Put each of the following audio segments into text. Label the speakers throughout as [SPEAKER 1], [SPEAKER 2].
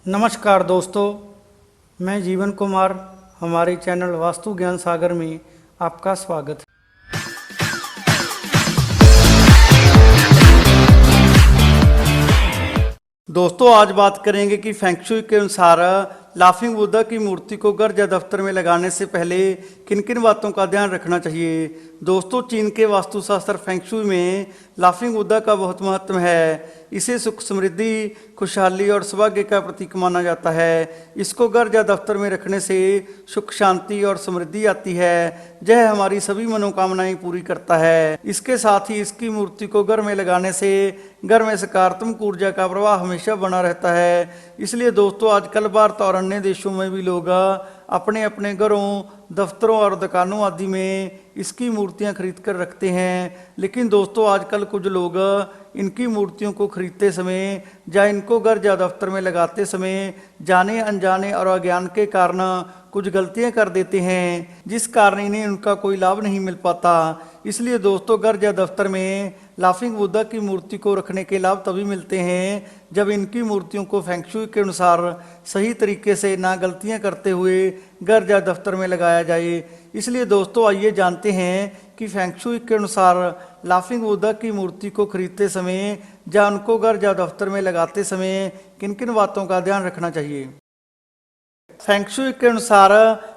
[SPEAKER 1] नमस्कार दोस्तों, मैं जीवन कुमार। हमारे चैनल वास्तु ज्ञान सागर में आपका स्वागत है। दोस्तों, आज बात करेंगे कि फेंग शुई के अनुसार लाफिंग बुद्धा की मूर्ति को घर या दफ्तर में लगाने से पहले किन किन बातों का ध्यान रखना चाहिए। दोस्तों, चीन के वास्तुशास्त्र फेंग शुई में लाफिंग बुद्धा का बहुत महत्व है। इसे सुख समृद्धि, खुशहाली और सौभाग्य का प्रतीक माना जाता है। इसको घर या दफ्तर में रखने से सुख, शांति और समृद्धि आती है। यह हमारी सभी मनोकामनाएं पूरी करता है। इसके साथ ही इसकी मूर्ति को घर में लगाने से घर में सकारात्मक ऊर्जा का प्रवाह हमेशा बना रहता है। इसलिए दोस्तों, आजकल भारत और अन्य देशों में भी लोग अपने अपने घरों, दफ्तरों और दुकानों आदि में इसकी मूर्तियां खरीद कर रखते हैं। लेकिन दोस्तों, आजकल कुछ लोग इनकी मूर्तियों को खरीदते समय या इनको घर या दफ्तर में लगाते समय जाने अनजाने और अज्ञान के कारण कुछ गलतियां कर देते हैं, जिस कारण इन्हें उनका कोई लाभ नहीं मिल पाता। इसलिए दोस्तों, घर या दफ्तर में लाफिंग बुद्धा की मूर्ति को रखने के लाभ तभी मिलते हैं जब इनकी मूर्तियों को फेंग शुई के अनुसार सही तरीके से ना गलतियां करते हुए घर या दफ्तर में लगाया जाए। इसलिए दोस्तों, आइए जानते हैं कि फेंग शुई के अनुसार लाफिंग बुद्धा की मूर्ति को खरीदते समय या उनको घर या दफ्तर में लगाते समय किन किन बातों का ध्यान रखना चाहिए। फेंग शुई के अनुसार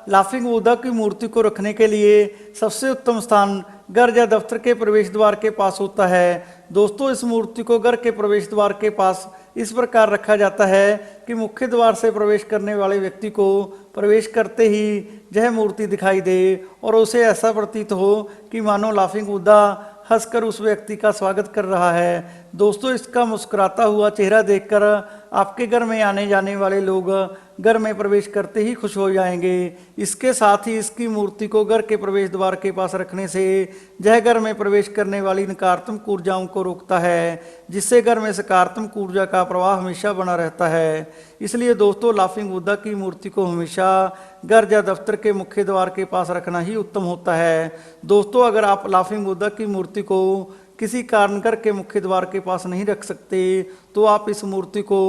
[SPEAKER 1] लाफिंग बुद्धा की मूर्ति को रखने के लिए सबसे उत्तम स्थान घर या दफ्तर के प्रवेश द्वार के पास होता है। दोस्तों, इस मूर्ति को घर के प्रवेश द्वार के पास इस प्रकार रखा जाता है कि मुख्य द्वार से प्रवेश करने वाले व्यक्ति को प्रवेश करते ही यह मूर्ति दिखाई दे और उसे ऐसा प्रतीत हो कि मानो लाफिंग बुद्धा हंसकर उस व्यक्ति का स्वागत कर रहा है। दोस्तों, इसका मुस्कुराता हुआ चेहरा देखकर आपके घर में आने जाने वाले लोग घर में प्रवेश करते ही खुश हो जाएंगे। इसके साथ ही इसकी मूर्ति को घर के प्रवेश द्वार के पास रखने से यह घर में प्रवेश करने वाली नकारात्मक ऊर्जाओं को रोकता है, जिससे घर में सकारात्मक ऊर्जा का प्रवाह हमेशा बना रहता है। इसलिए दोस्तों, लाफिंग बुद्धा की मूर्ति को हमेशा घर या दफ्तर के मुख्य द्वार के पास रखना ही उत्तम होता है। दोस्तों, अगर आप लाफिंग बुद्धा की मूर्ति को किसी कारण घर के मुख्य द्वार के पास नहीं रख सकते तो आप इस मूर्ति को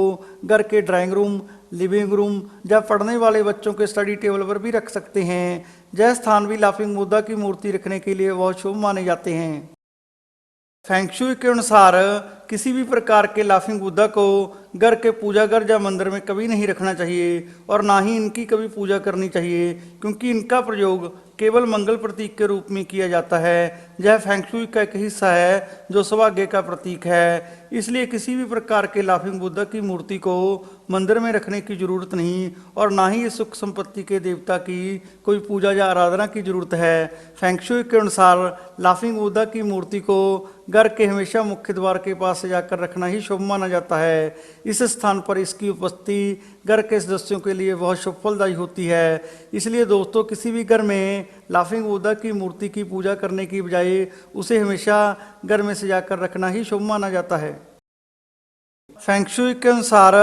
[SPEAKER 1] घर के ड्राइंग रूम, लिविंग रूम या पढ़ने वाले बच्चों के स्टडी टेबल पर भी रख सकते हैं। यह स्थान भी लाफिंग बुद्धा की मूर्ति रखने के लिए बहुत शुभ माने जाते हैं। फेंग शुई के अनुसार किसी भी प्रकार के लाफिंग बुद्धा को घर के पूजा घर या मंदिर में कभी नहीं रखना चाहिए और ना ही इनकी कभी पूजा करनी चाहिए, क्योंकि इनका प्रयोग केवल मंगल प्रतीक के रूप में किया जाता है। यह फेंग शुई का एक हिस्सा है जो सौभाग्य का प्रतीक है। इसलिए किसी भी प्रकार के लाफिंग बुद्धा की मूर्ति को मंदिर में रखने की जरूरत नहीं और ना ही इस सुख संपत्ति के देवता की कोई पूजा या आराधना की जरूरत है। फेंग शुई के अनुसार लाफिंग बुद्धा की मूर्ति को घर के हमेशा मुख्य द्वार के पास सजाकर रखना ही शुभ माना जाता है। इस स्थान पर इसकी उपस्थिति घर के सदस्यों के लिए बहुत शुभ फलदायी होती है। इसलिए दोस्तों, किसी भी घर में लाफिंग बुद्धा की मूर्ति की पूजा करने की बजाय उसे हमेशा घर में सजाकर रखना ही शुभ माना जाता है। फेंग शुई के अनुसार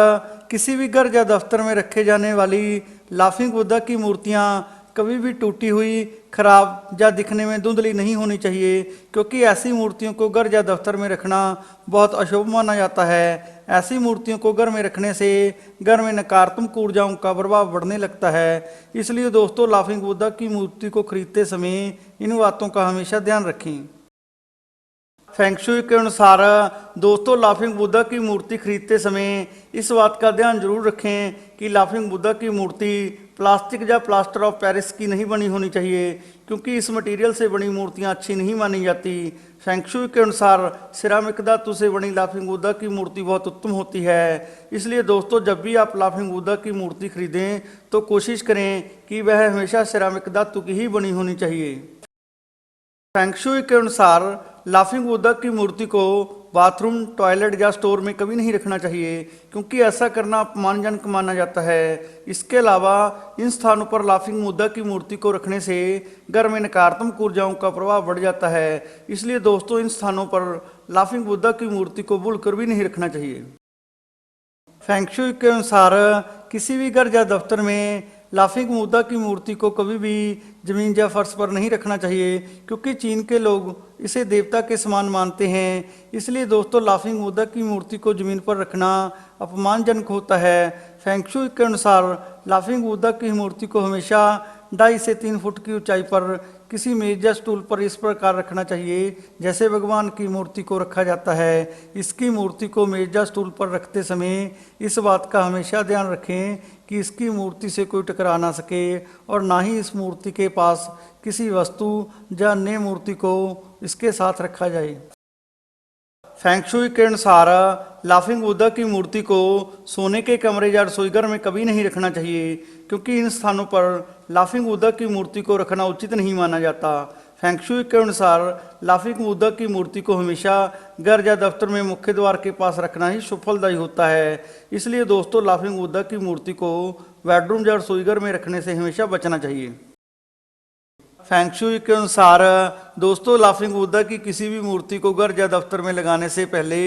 [SPEAKER 1] किसी भी घर या दफ्तर में रखे जाने वाली लाफिंग बुद्धा की मूर्तियां कभी भी टूटी हुई, खराब या दिखने में धुंधली नहीं होनी चाहिए, क्योंकि ऐसी मूर्तियों को घर या दफ्तर में रखना बहुत अशुभ माना जाता है। ऐसी मूर्तियों को घर में रखने से घर में नकारात्मक ऊर्जाओं का प्रभाव बढ़ने लगता है। इसलिए दोस्तों, लाफिंग बुद्धा की मूर्ति को खरीदते समय इन बातों का हमेशा ध्यान रखें। फेंग शुई के अनुसार दोस्तों, लाफिंग बुद्धा की मूर्ति खरीदते समय इस बात का ध्यान जरूर रखें कि लाफिंग बुद्धा की मूर्ति प्लास्टिक या प्लास्टर ऑफ पेरिस की नहीं बनी होनी चाहिए, क्योंकि इस मटेरियल से बनी मूर्तियां अच्छी नहीं मानी जाती। फेंग शुई के अनुसार सिरामिक धातु से बनी लाफिंग बुद्धा की मूर्ति बहुत उत्तम होती है। इसलिए दोस्तों, जब भी आप लाफिंग बुद्धा की मूर्ति खरीदें तो कोशिश करें कि वह हमेशा सिरामिक धातु की ही बनी होनी चाहिए। फेंग शुई के अनुसार लाफिंग बुद्धा की मूर्ति को बाथरूम, टॉयलेट या स्टोर में कभी नहीं रखना चाहिए, क्योंकि ऐसा करना अपमानजनक माना जाता है। इसके अलावा इन स्थानों पर लाफिंग बुद्धा की मूर्ति को रखने से घर में नकारात्मक ऊर्जाओं का प्रभाव बढ़ जाता है। इसलिए दोस्तों, इन स्थानों पर लाफिंग बुद्धा की मूर्ति को भूलकर भी नहीं रखना चाहिए। फेंग शुई के अनुसार किसी भी घर या दफ्तर में लाफिंग बुद्धा की मूर्ति को कभी भी जमीन या फर्श पर नहीं रखना चाहिए, क्योंकि चीन के लोग इसे देवता के समान मानते हैं। इसलिए दोस्तों, लाफिंग बुद्धा की मूर्ति को जमीन पर रखना अपमानजनक होता है। फेंग शुई के अनुसार लाफिंग बुद्धा की मूर्ति को हमेशा 2.5 से 3 फुट की ऊंचाई पर किसी मेज या स्टूल पर इस प्रकार रखना चाहिए जैसे भगवान की मूर्ति को रखा जाता है। इसकी मूर्ति को मेज या स्टूल पर रखते समय इस बात का हमेशा ध्यान रखें कि इसकी मूर्ति से कोई टकरा ना सके और ना ही इस मूर्ति के पास किसी वस्तु या अन्य मूर्ति को इसके साथ रखा जाए। फेंग शुई के अनुसार लाफिंग बुद्धा की मूर्ति को सोने के कमरे या रसोई घर में कभी नहीं रखना चाहिए, क्योंकि इन स्थानों पर लाफिंग बुद्धा की मूर्ति को रखना उचित नहीं माना जाता। फेंग शुई के अनुसार लाफिंग बुद्धा की मूर्ति को हमेशा घर या दफ्तर में मुख्य द्वार के पास रखना ही सफलदायी होता है। इसलिए दोस्तों, लाफिंग बुद्धा की मूर्ति को बेडरूम या रसोई घर में रखने से हमेशा बचना चाहिए। फेंग शुई के अनुसार दोस्तों, लाफिंग बुद्धा की किसी भी मूर्ति को घर या दफ्तर में लगाने से पहले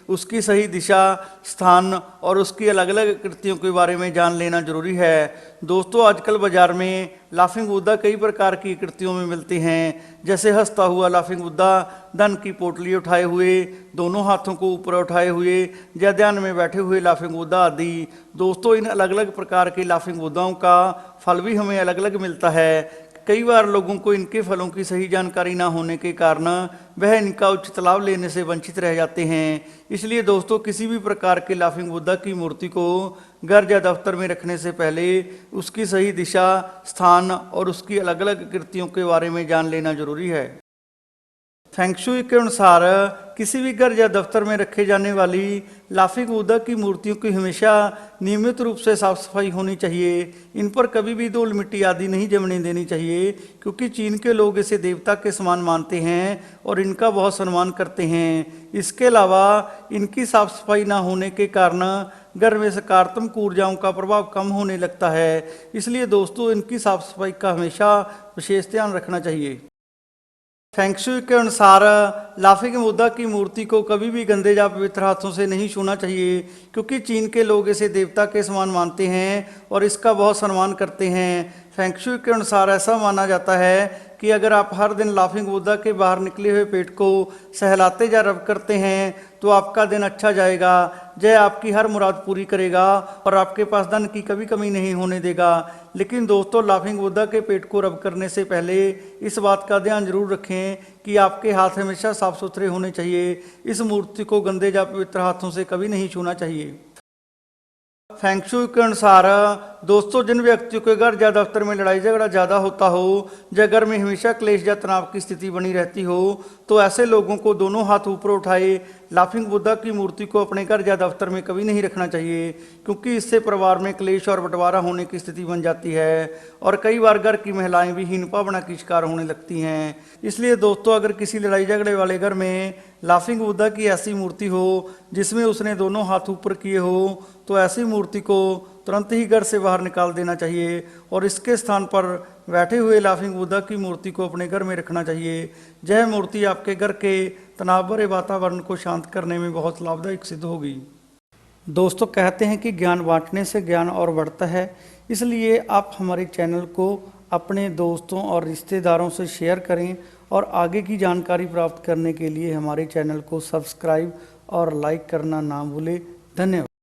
[SPEAKER 1] उसकी सही दिशा, स्थान और उसकी अलग अलग कृतियों के बारे में जान लेना जरूरी है। दोस्तों, आजकल बाजार में लाफिंग बुद्धा कई प्रकार की कृतियों में मिलते हैं, जैसे हंसता हुआ लाफिंग बुद्धा, धन की पोटली उठाए हुए, दोनों हाथों को ऊपर उठाए हुए या ध्यान में बैठे हुए लाफिंग बुद्धा आदि। दोस्तों, इन अलग अलग प्रकार के लाफिंग बुद्धाओं का फल भी हमें अलग अलग मिलता है। कई बार लोगों को इनके फलों की सही जानकारी ना होने के कारण वह इनका उचित लाभ लेने से वंचित रह जाते हैं। इसलिए दोस्तों, किसी भी प्रकार के लाफिंग बुद्धा की मूर्ति को घर या दफ्तर में रखने से पहले उसकी सही दिशा, स्थान और उसकी अलग अलग कृतियों के बारे में जान लेना जरूरी है। फेंग शुई के अनुसार किसी भी घर या दफ्तर में रखे जाने वाली लाफिंग बुद्धा की मूर्तियों की हमेशा नियमित रूप से साफ सफाई होनी चाहिए। इन पर कभी भी धूल मिट्टी आदि नहीं जमने देनी चाहिए, क्योंकि चीन के लोग इसे देवता के समान मानते हैं और इनका बहुत सम्मान करते हैं। इसके अलावा इनकी साफ सफाई ना होने के कारण घर में सकारात्मक ऊर्जाओं का प्रभाव कम होने लगता है। इसलिए दोस्तों, इनकी साफ सफाई का हमेशा विशेष ध्यान रखना चाहिए। फेंग शुई के अनुसार लाफिंग बुद्धा की मूर्ति को कभी भी गंदे या पवित्र हाथों से नहीं छूना चाहिए, क्योंकि चीन के लोग इसे देवता के समान मानते हैं और इसका बहुत सम्मान करते हैं। फेंग शुई के अनुसार ऐसा माना जाता है कि अगर आप हर दिन लाफिंग बुद्धा के बाहर निकले हुए पेट को सहलाते या रब करते हैं तो आपका दिन अच्छा जाएगा, जय आपकी हर मुराद पूरी करेगा और आपके पास धन की कभी कमी नहीं होने देगा। लेकिन दोस्तों, लाफिंग बुद्धा के पेट को रब करने से पहले इस बात का ध्यान जरूर रखें कि आपके हाथ हमेशा साफ सुथरे होने चाहिए। इस मूर्ति को गंदे या पवित्र हाथों से कभी नहीं छूना चाहिए। फेंग शुई के अनुसार दोस्तों, जिन व्यक्तियों के घर या दफ्तर में लड़ाई झगड़ा ज़्यादा होता हो या घर में हमेशा क्लेश या तनाव की स्थिति बनी रहती हो, तो ऐसे लोगों को दोनों हाथ ऊपर उठाए लाफिंग बुद्धा की मूर्ति को अपने घर या दफ्तर में कभी नहीं रखना चाहिए, क्योंकि इससे परिवार में क्लेश और बंटवारा होने की स्थिति बन जाती है और कई बार घर की महिलाएं भी हीन भावना की शिकार होने लगती हैं। इसलिए दोस्तों, अगर किसी लड़ाई झगड़े वाले घर में लाफिंग बुद्धा की ऐसी मूर्ति हो जिसमें उसने दोनों हाथ ऊपर किए हो, तो ऐसी मूर्ति को तुरंत ही घर से बाहर निकाल देना चाहिए और इसके स्थान पर बैठे हुए लाफिंग बुद्धा की मूर्ति को अपने घर में रखना चाहिए। यह मूर्ति आपके घर के तनाव भरे वातावरण को शांत करने में बहुत लाभदायक सिद्ध होगी। दोस्तों, कहते हैं कि ज्ञान बांटने से ज्ञान और बढ़ता है, इसलिए आप हमारे चैनल को अपने दोस्तों और रिश्तेदारों से शेयर करें और आगे की जानकारी प्राप्त करने के लिए हमारे चैनल को सब्सक्राइब और लाइक करना ना भूलें। धन्यवाद।